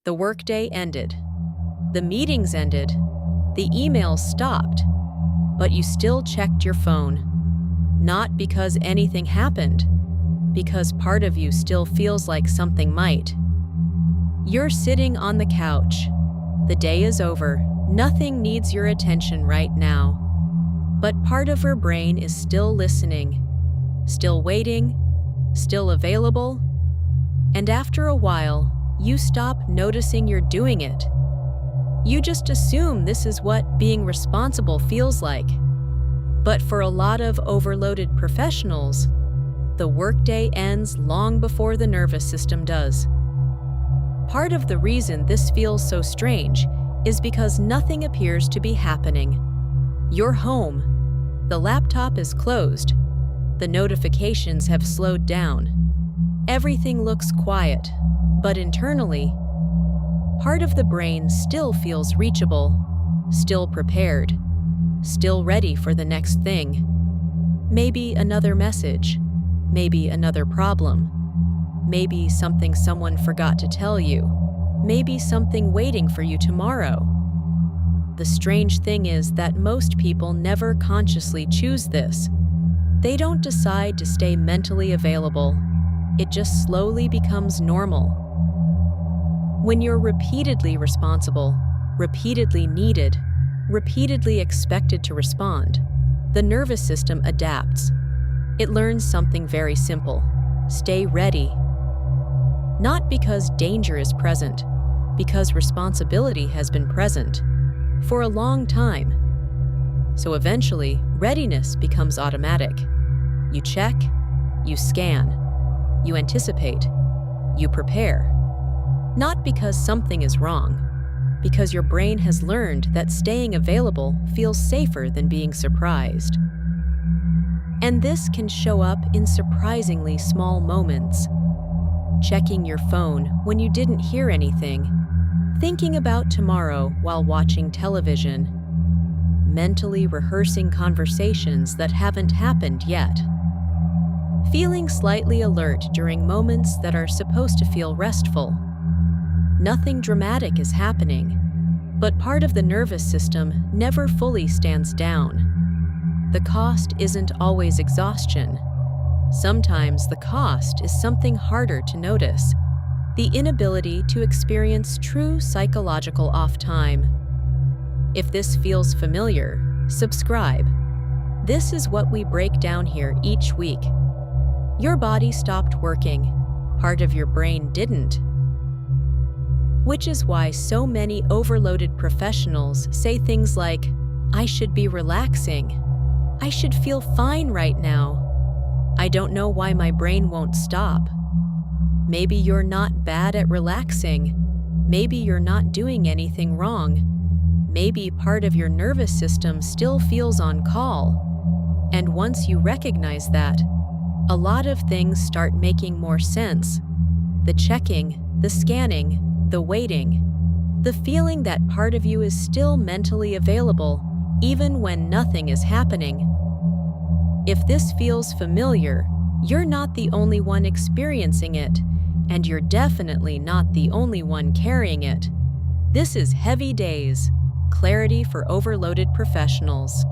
The workday ended. The meetings ended. The emails stopped. But you still checked your phone. Not because anything happened, because part of you still feels like something might. You're sitting on the couch. The day is over. Nothing needs your attention right now. But part of your brain is still listening, still waiting, still available. And after a while, you stop noticing you're doing it. You just assume this is what being responsible feels like. But for a lot of overloaded professionals, the workday ends long before the nervous system does. Part of the reason this feels so strange is because nothing appears to be happening. You're home. The laptop is closed. The notifications have slowed down. Everything looks quiet, but internally, part of the brain still feels reachable, still prepared, still ready for the next thing. Maybe another message, maybe another problem, maybe something someone forgot to tell you, maybe something waiting for you tomorrow. The strange thing is that most people never consciously choose this. They don't decide to stay mentally available. It just slowly becomes normal. When you're repeatedly responsible, repeatedly needed, repeatedly expected to respond, the nervous system adapts. It learns something very simple: stay ready. Not because danger is present, because responsibility has been present for a long time. So eventually, readiness becomes automatic. You check, you scan, you anticipate, you prepare. Not because something is wrong, because your brain has learned that staying available feels safer than being surprised. And this can show up in surprisingly small moments. Checking your phone when you didn't hear anything, thinking about tomorrow while watching television, mentally rehearsing conversations that haven't happened yet. Feeling slightly alert during moments that are supposed to feel restful. Nothing dramatic is happening, but part of the nervous system never fully stands down. The cost isn't always exhaustion. Sometimes the cost is something harder to notice: the inability to experience true psychological off-time. If this feels familiar, subscribe. This is what we break down here each week. Your body stopped working. Part of your brain didn't. Which is why so many overloaded professionals say things like, "I should be relaxing. I should feel fine right now. I don't know why my brain won't stop." Maybe you're not bad at relaxing. Maybe you're not doing anything wrong. Maybe part of your nervous system still feels on call. And once you recognize that, a lot of things start making more sense. The checking, the scanning, the waiting, the feeling that part of you is still mentally available even when nothing is happening. If this feels familiar, you're not the only one experiencing it, and you're definitely not the only one carrying it. This is Heavy Days, Clarity for Overloaded Professionals.